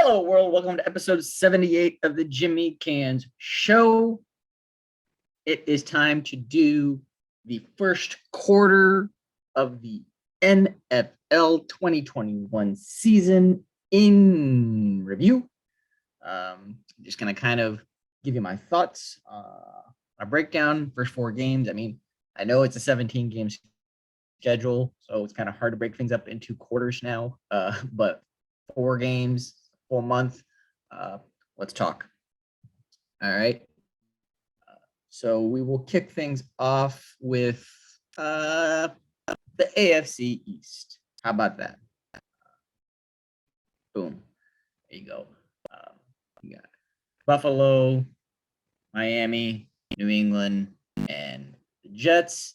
Hello, world. Welcome to episode 78 of the Jimmy Canz Show. It is time to do the first quarter of the NFL 2021 season in review. I'm just going to kind of give you my thoughts, a breakdown, first four games. I mean, I know it's a 17-game schedule, so it's kind of hard to break things up into quarters now, but 4 games, full month. Let's talk. All right. So we will kick things off with the AFC East. How about that? Boom. There you go. You got Buffalo, Miami, New England, and the Jets.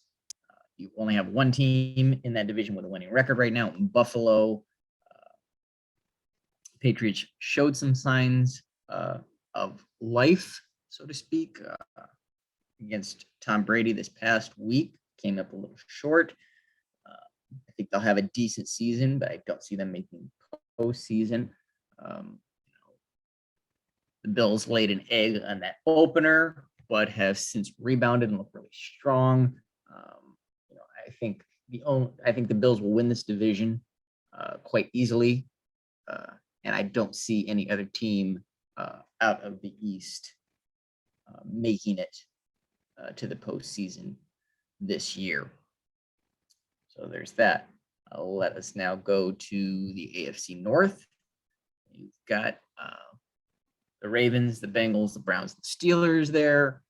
You only have one team in that division with a winning record right now, in Buffalo. Patriots showed some signs of life, so to speak, against Tom Brady this past week. Came up a little short. I think they'll have a decent season, but I don't see them making postseason. The Bills laid an egg on that opener, but have since rebounded and look really strong. I think the Bills will win this division quite easily. And I don't see any other team out of the East making it to the postseason this year. So there's that. Let us now go to the AFC North. You've got the Ravens, the Bengals, the Browns, the Steelers there.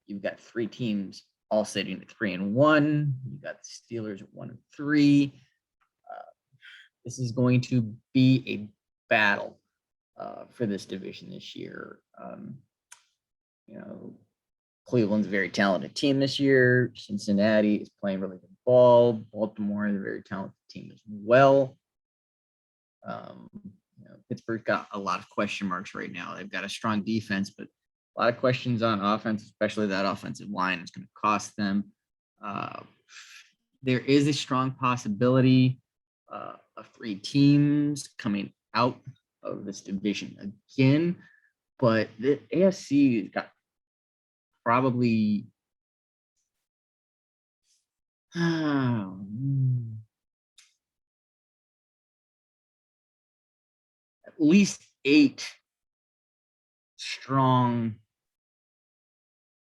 You've got 3 teams all sitting at 3-1. You've got the Steelers at 1-3. This is going to be a battle for this division this year. Cleveland's a very talented team this year. Cincinnati is playing really good ball. Baltimore is a very talented team as well. Pittsburgh's got a lot of question marks right now. They've got a strong defense, but a lot of questions on offense, especially that offensive line is going to cost them. There is a strong possibility of 3 teams coming out of this division again, but the AFC has got probably at least 8 strong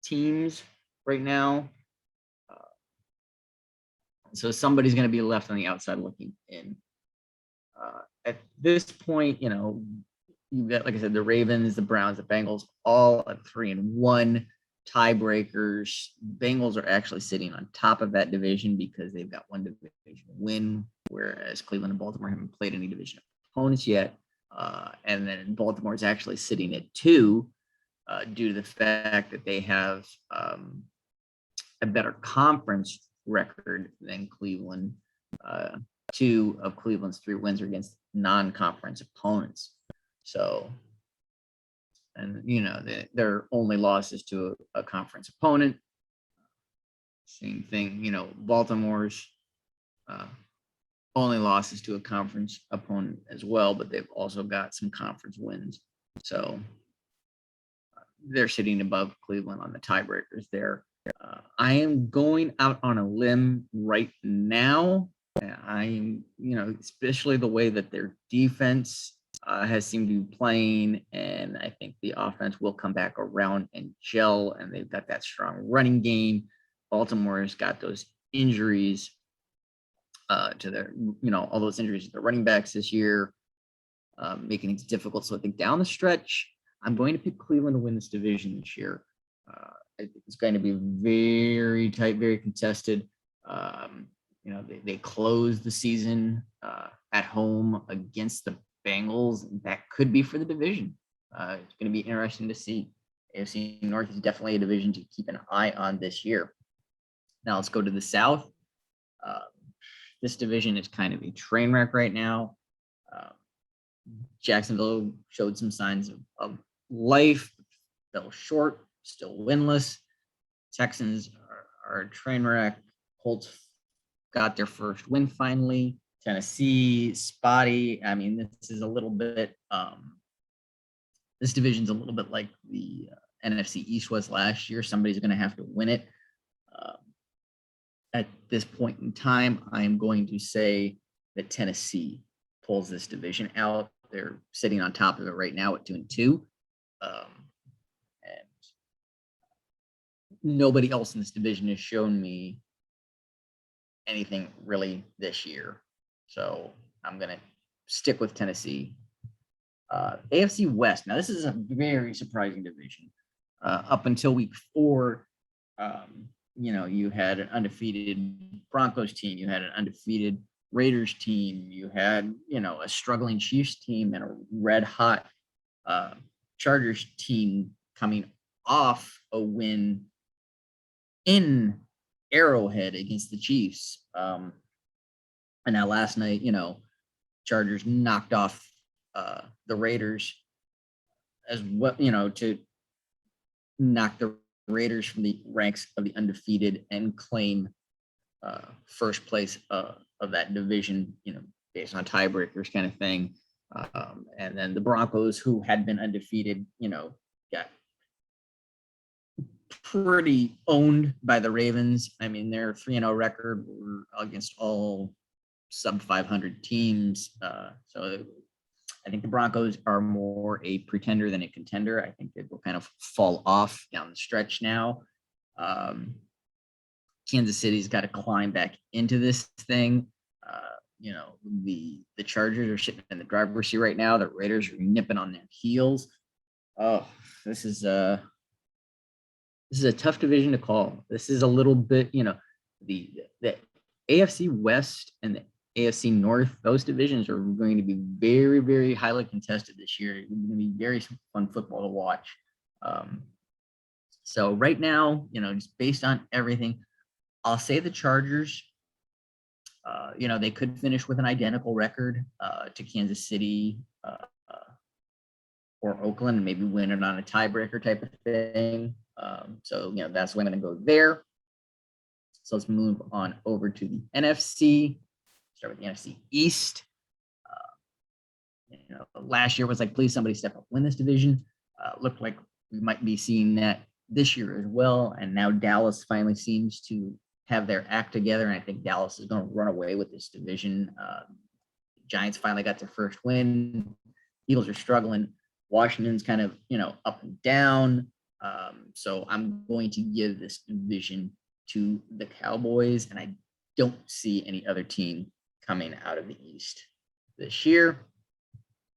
teams right now. So somebody's going to be left on the outside looking in. At this point, you've got, like I said, the Ravens, the Browns, the Bengals, all at 3-1 tiebreakers. Bengals are actually sitting on top of that division because they've got one division win, whereas Cleveland and Baltimore haven't played any division opponents yet. And then Baltimore is actually sitting at 2 due to the fact that they have a better conference record than Cleveland. 2 of Cleveland's 3 wins are against non-conference opponents. So, and their only losses to a conference opponent. Same thing, Baltimore's only losses to a conference opponent as well, but they've also got some conference wins. So they're sitting above Cleveland on the tiebreakers there. I am going out on a limb right now. I'm, especially the way that their defense has seemed to be playing, and I think the offense will come back around and gel, and they've got that strong running game. Baltimore's got those injuries to their, all those injuries to the running backs this year, making it difficult. So I think down the stretch, I'm going to pick Cleveland to win this division this year. I think it's going to be very tight, very contested. They closed the season at home against the Bengals, and that could be for the division. It's going to be interesting to see. AFC North is definitely a division to keep an eye on this year. Now let's go to the South. This division is kind of a train wreck right now. Jacksonville showed some signs of life, fell short, still winless. Texans are a train wreck. Colts got their first win finally. Tennessee, spotty. I mean, this is a little bit, this division's a little bit like the NFC East was last year. Somebody's going to have to win it. At this point in time, I'm going to say that Tennessee pulls this division out. They're sitting on top of it right now at 2-2. And nobody else in this division has shown me anything really this year. So I'm going to stick with Tennessee. AFC West. Now, this is a very surprising division. Up until week 4, you had an undefeated Broncos team. You had an undefeated Raiders team. You had, a struggling Chiefs team and a red hot Chargers team coming off a win in Arrowhead against the Chiefs. And now last night, Chargers knocked off the Raiders as well, to knock the Raiders from the ranks of the undefeated and claim first place of that division, based on tiebreakers kind of thing. And then the Broncos, who had been undefeated, got pretty owned by the Ravens. I mean, their 3-0 record were against all sub 500 teams. So I think the Broncos are more a pretender than a contender. I think they will kind of fall off down the stretch now. Kansas City's got to climb back into this thing. The Chargers are sitting in the driver's seat right now. The Raiders are nipping on their heels. Oh, this is a tough division to call. This is a little bit, the AFC West and the AFC North, those divisions are going to be very, very highly contested this year. It's going to be very fun football to watch. So right now, just based on everything, I'll say the Chargers. They could finish with an identical record to Kansas City or Oakland, and maybe win it on a tiebreaker type of thing. So that's why I'm going to go there. So let's move on over to the NFC. Start with the NFC East. Last year was like, please somebody step up, win this division. Looked like we might be seeing that this year as well. And now Dallas finally seems to have their act together. And I think Dallas is going to run away with this division. Giants finally got their first win. Eagles are struggling. Washington's kind of, up and down. So I'm going to give this division to the Cowboys. And I don't see any other team coming out of the East this year.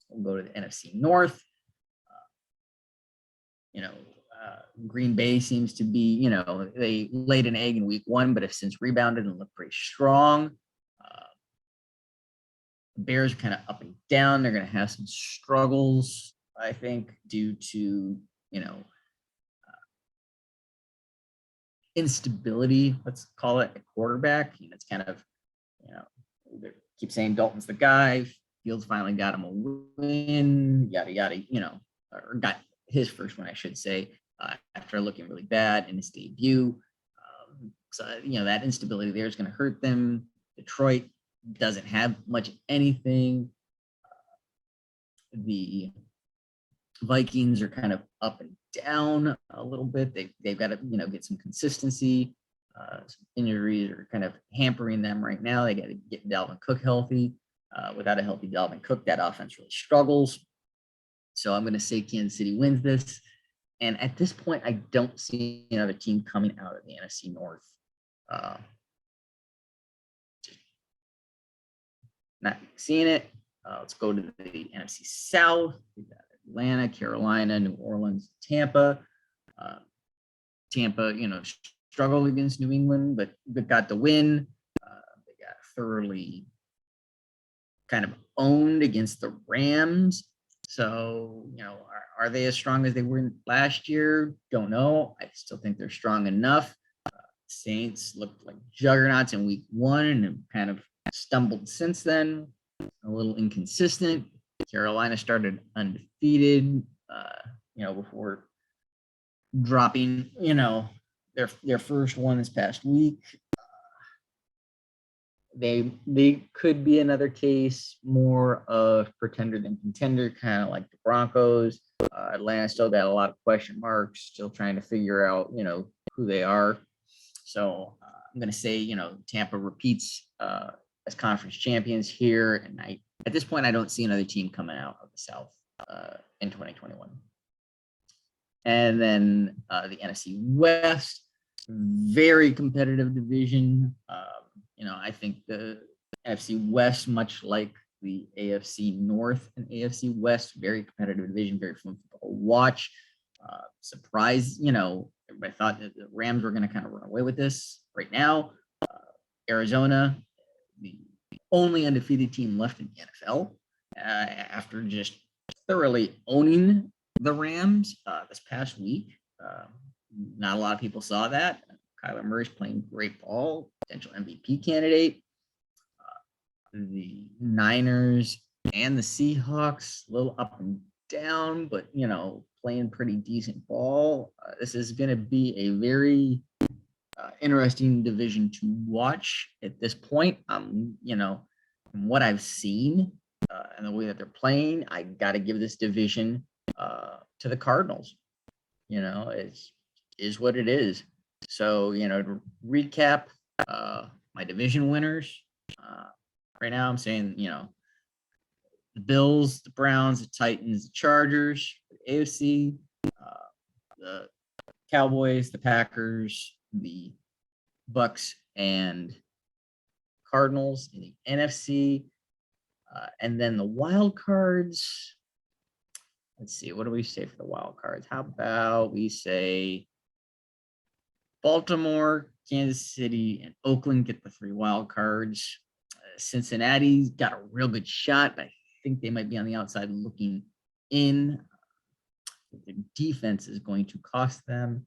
We'll go to the NFC North. Green Bay seems to be, they laid an egg in week 1, but have since rebounded and look pretty strong. The Bears are kind of up and down. They're going to have some struggles, I think, due to, instability, let's call it, at quarterback. It's kind of, they keep saying Dalton's the guy. Fields finally got him a win, yada, yada, or got his first one, I should say, after looking really bad in his debut. So, that instability there is going to hurt them. Detroit doesn't have much of anything. The Vikings are kind of up and down a little bit. They've got to, get some consistency. Some injuries are kind of hampering them right now. They got to get Dalvin Cook healthy. Without a healthy Dalvin Cook, that offense really struggles. So I'm going to say Kansas City wins this. And at this point, I don't see another team coming out of the NFC North. Not seeing it. Let's go to the NFC South. We got Atlanta, Carolina, New Orleans, Tampa. Tampa, struggled against New England, but got the win. They got thoroughly kind of owned against the Rams. So, are they as strong as they were last year? Don't know. I still think they're strong enough. Saints looked like juggernauts in week 1 and have kind of stumbled since then. A little inconsistent. Carolina started undefeated, before dropping, their first one this past week. they could be another case more of pretender than contender, kind of like the Broncos. Atlanta still got a lot of question marks, still trying to figure out, who they are. So I'm going to say, Tampa repeats as conference champions here. And at this point, I don't see another team coming out of the South in 2021. And then the NFC West, very competitive division. I think the NFC West, much like the AFC North and AFC West, very competitive division, very fun to watch. Surprise, everybody thought that the Rams were going to kind of run away with this. Right now, Arizona, the only undefeated team left in the NFL, after just thoroughly owning the Rams this past week. Not a lot of people saw that. Kyler Murray's playing great ball, potential MVP candidate. The Niners and the Seahawks, a little up and down, but playing pretty decent ball. This is going to be a very interesting division to watch at this point. From what I've seen and the way that they're playing, I got to give this division to the Cardinals. It is what it is. So, to recap my division winners, right now I'm saying, the Bills, the Browns, the Titans, the Chargers, the AFC, the Cowboys, the Packers, the Bucks, and Cardinals in the NFC. And then the wild cards. Let's see, what do we say for the wild cards? How about we say Baltimore, Kansas City, and Oakland get the 3 wild cards. Cincinnati's got a real good shot, but I think they might be on the outside looking in. The defense is going to cost them.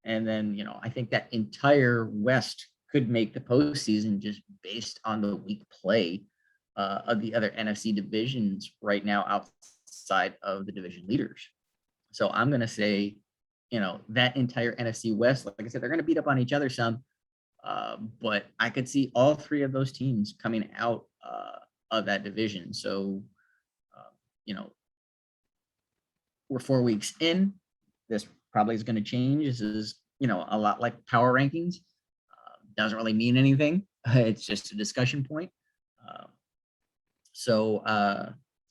And then, I think that entire West could make the postseason just based on the weak play of the other NFC divisions right now outside of the division leaders. So I'm going to say, that entire NFC West, like I said, they're going to beat up on each other some, but I could see all 3 of those teams coming out of that division. So, we're 4 weeks in. This probably is going to change. This is, a lot like power rankings. Doesn't really mean anything. It's just a discussion point. So,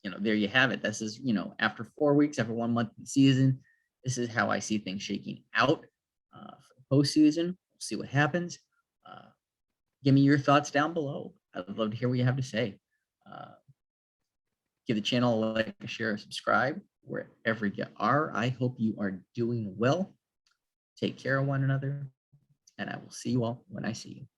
there you have it. This is, after 4 weeks, after 1 month of the season, this is how I see things shaking out for the postseason. We'll see what happens. Give me your thoughts down below. I'd love to hear what you have to say. Give the channel a like, a share, a subscribe wherever you are. I hope you are doing well. Take care of one another, and I will see you all when I see you.